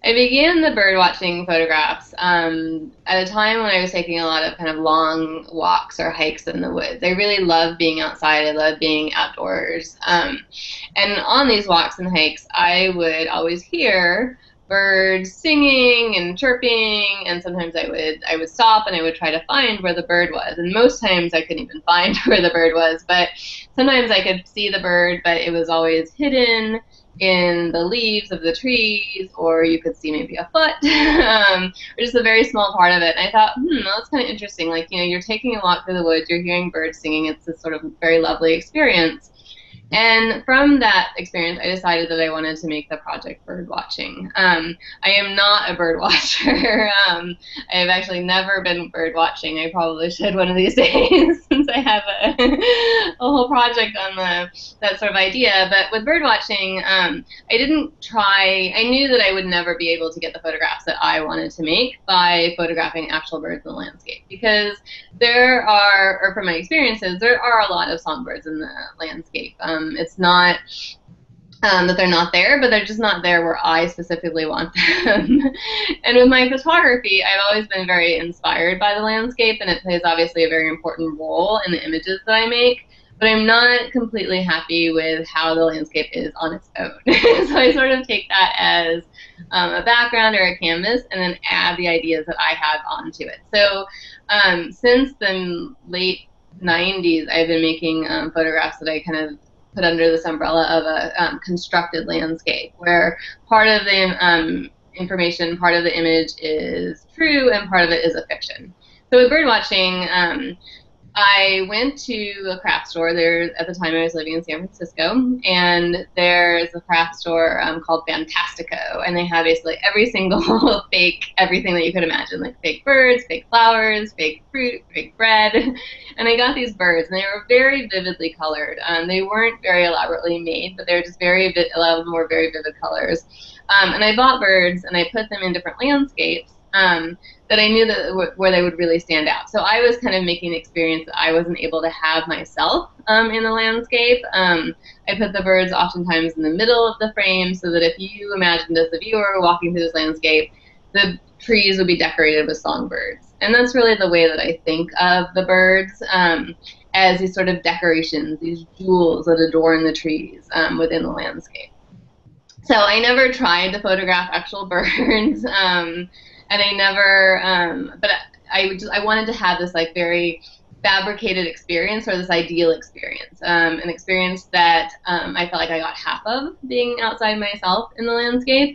I began the bird watching photographs at a time when I was taking a lot of kind of long walks or hikes in the woods. I really love being outside. I love being outdoors. And on these walks and hikes, I would always hear birds singing and chirping, and sometimes I would stop and I would try to find where the bird was. And most times I couldn't even find where the bird was, but sometimes I could see the bird, but it was always hidden in the leaves of the trees, or you could see maybe a foot, or just a very small part of it. And I thought, that's kind of interesting. Like, you know, you're taking a walk through the woods, you're hearing birds singing. It's this sort of very lovely experience. And from that experience, I decided that I wanted to make the project bird watching. I am not a bird watcher. I have actually never been bird watching. I probably should one of these days since I have a whole project on that sort of idea. But with bird watching, I didn't try. I knew that I would never be able to get the photographs that I wanted to make by photographing actual birds in the landscape, because there are, or from my experiences, there are a lot of songbirds in the landscape. It's not that they're not there, but they're just not there where I specifically want them. And with my photography, I've always been very inspired by the landscape, and it plays obviously a very important role in the images that I make. But I'm not completely happy with how the landscape is on its own. So I sort of take that as a background or a canvas, and then add the ideas that I have onto it. So since the late 90s, I've been making photographs that I kind of put under this umbrella of a constructed landscape, where part of the information, part of the image is true, and part of it is a fiction. So with bird watching, I went to a craft store. There, at the time I was living in San Francisco, and there's a craft store called Fantastico, and they have basically every single fake everything that you could imagine, like fake birds, fake flowers, fake fruit, fake bread. And I got these birds, and they were very vividly colored. They weren't very elaborately made, but they were just a lot of them were very vivid colors. And I bought birds, and I put them in different landscapes that I knew that where they would really stand out. So I was kind of making an experience that I wasn't able to have myself in the landscape. I put the birds oftentimes in the middle of the frame, so that if you imagined as the viewer walking through this landscape, the trees would be decorated with songbirds. And that's really the way that I think of the birds, as these sort of decorations, these jewels that adorn the trees within the landscape. So I never tried to photograph actual birds. And I never, but I wanted to have this like very fabricated experience, or this ideal experience, an experience that I felt like I got half of being outside myself in the landscape,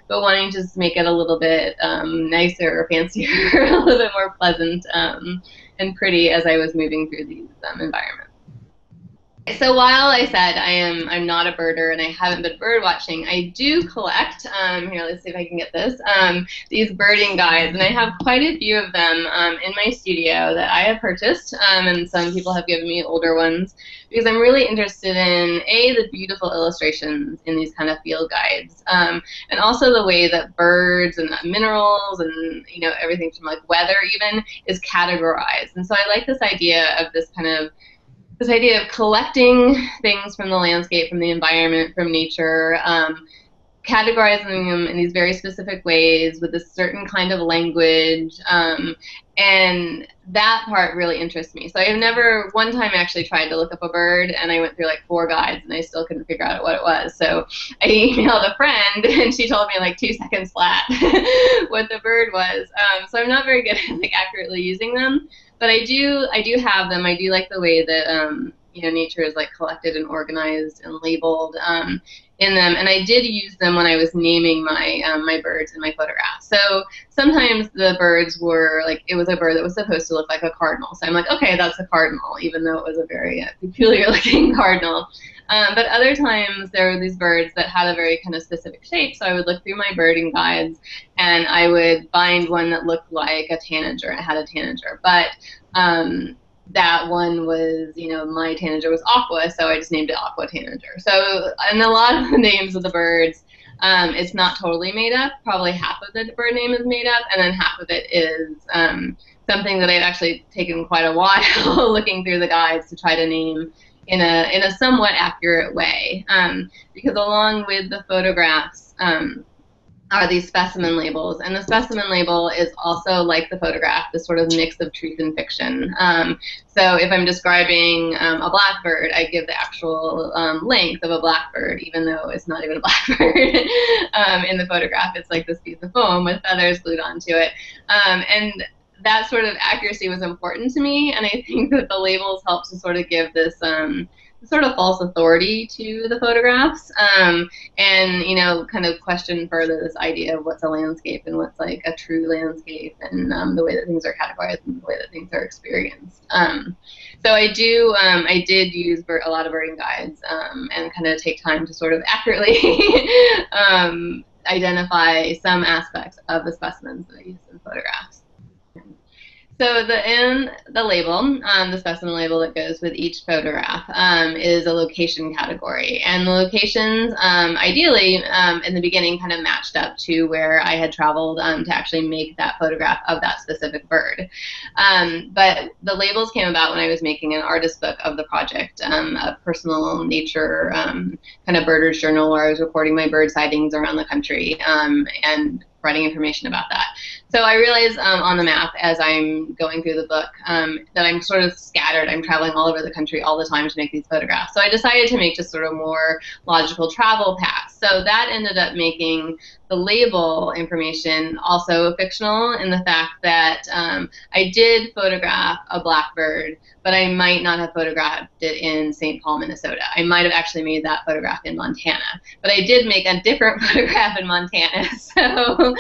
but wanting to just make it a little bit nicer or fancier, a little bit more pleasant and pretty as I was moving through these environments. So while I said I'm not a birder and I haven't been bird watching, I do collect, here, let's see if I can get this, these birding guides, and I have quite a few of them in my studio that I have purchased, and some people have given me older ones, because I'm really interested in, the beautiful illustrations in these kind of field guides, and also the way that birds and minerals and, you know, everything from like weather even is categorized. And so I like this idea of this idea of collecting things from the landscape, from the environment, from nature, categorizing them in these very specific ways with a certain kind of language, and that part really interests me. So I've never, one time actually tried to look up a bird, and I went through like 4 guides, and I still couldn't figure out what it was. So I emailed a friend, and she told me like 2 seconds flat what the bird was. So I'm not very good at like accurately using them. But I do have them. I do like the way that you know, nature is like collected and organized and labeled in them. And I did use them when I was naming my my birds in my photographs. So sometimes the birds were like, it was a bird that was supposed to look like a cardinal. So I'm like, okay, that's a cardinal, even though it was a very peculiar looking cardinal. But other times there were these birds that had a very kind of specific shape, so I would look through my birding guides and I would find one that looked like a tanager. It had a tanager, but that one was, you know, my tanager was aqua, so I just named it aqua tanager. So, and a lot of the names of the birds, it's not totally made up. Probably half of the bird name is made up, and then half of it is something that I've actually taken quite a while looking through the guides to try to name in a somewhat accurate way, because along with the photographs, are these specimen labels. And the specimen label is also, like the photograph, this sort of mix of truth and fiction. So if I'm describing a blackbird, I give the actual length of a blackbird, even though it's not even a blackbird. In the photograph, it's like this piece of foam with feathers glued onto it. And that sort of accuracy was important to me, and I think that the labels help to sort of give this sort of false authority to the photographs, and, you know, kind of question further this idea of what's a landscape and what's like a true landscape, and the way that things are categorized and the way that things are experienced. So I did use a lot of birding guides, and kind of take time to sort of accurately identify some aspects of the specimens that I used in photographs. So the label, the specimen label that goes with each photograph, is a location category. And the locations, ideally, in the beginning, kind of matched up to where I had traveled to actually make that photograph of that specific bird. But the labels came about when I was making an artist book of the project, a personal nature kind of birder's journal, where I was recording my bird sightings around the country, and writing information about that. So I realized on the map, as I'm going through the book, that I'm sort of scattered. I'm traveling all over the country all the time to make these photographs. So I decided to make just sort of more logical travel paths. So that ended up making the label information also fictional, in the fact that I did photograph a blackbird, but I might not have photographed it in St. Paul, Minnesota. I might have actually made that photograph in Montana, but I did make a different photograph in Montana. So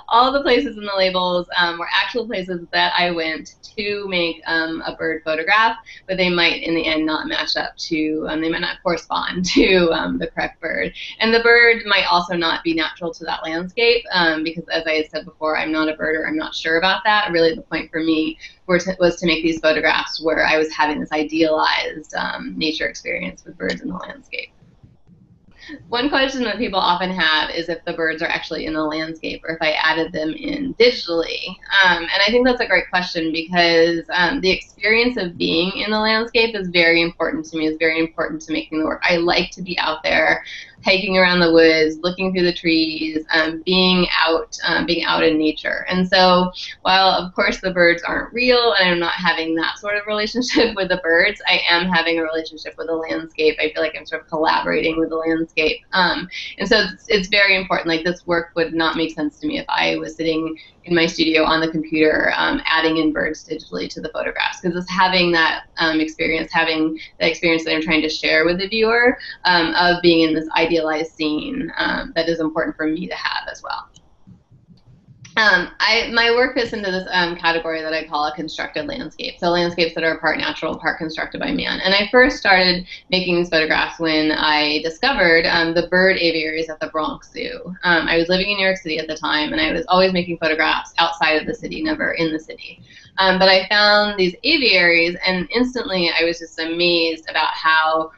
all the places in the labels were actual places that I went to make a bird photograph, but they might in the end not match up to, they might not correspond to the correct bird. And the bird might also not be natural to that landscape, because, as I had said before, I'm not a birder, I'm not sure about that. Really the point for me was to make these photographs where I was having this idealized nature experience with birds in the landscape. One question that people often have is if the birds are actually in the landscape, or if I added them in digitally. And I think that's a great question, because the experience of being in the landscape is very important to me, is very important to making the work. I like to be out there, hiking around the woods, looking through the trees, being out in nature. And so while, of course, the birds aren't real and I'm not having that sort of relationship with the birds, I am having a relationship with the landscape. I feel like I'm sort of collaborating with the landscape. And so it's very important. Like, this work would not make sense to me if I was sitting in my studio on the computer adding in birds digitally to the photographs, because it's having that experience that I'm trying to share with the viewer of being in this idealized scene that is important for me to have as well. My work fits into this category that I call a constructed landscape. So landscapes that are part natural, part constructed by man. And I first started making these photographs when I discovered the bird aviaries at the Bronx Zoo. I was living in New York City at the time, and I was always making photographs outside of the city, never in the city. But I found these aviaries, and instantly I was just amazed about how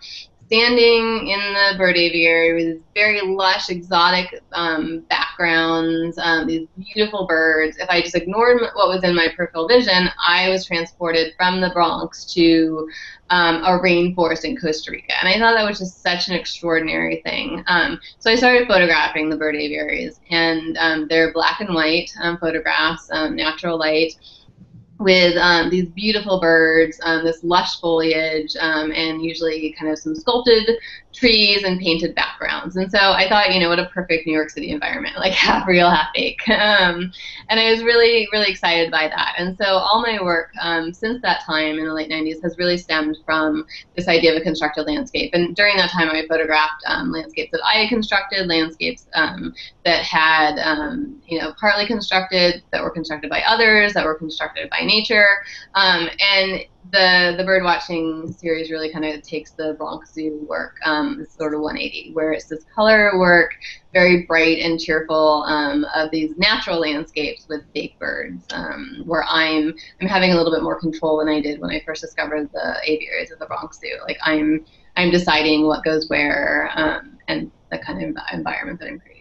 standing in the bird aviary with these very lush, exotic backgrounds, these beautiful birds, if I just ignored what was in my peripheral vision, I was transported from the Bronx to a rainforest in Costa Rica. And I thought that was just such an extraordinary thing. So I started photographing the bird aviaries, and they're black and white photographs, natural light, with these beautiful birds, this lush foliage, and usually kind of some sculpted trees and painted backgrounds. And so I thought, you know, what a perfect New York City environment, like half real, half fake. And I was really, really excited by that. And so all my work since that time in the late 90s has really stemmed from this idea of a constructed landscape. And during that time, I photographed landscapes that I had constructed, landscapes that had, you know, partly constructed, that were constructed by others, that were constructed by nature. And the bird watching series really kind of takes the Bronx Zoo work sort of 180, where it's this color work, very bright and cheerful, of these natural landscapes with fake birds, where I'm having a little bit more control than I did when I first discovered the aviaries of the Bronx Zoo. Like, I'm deciding what goes where, and the kind of environment that I'm creating.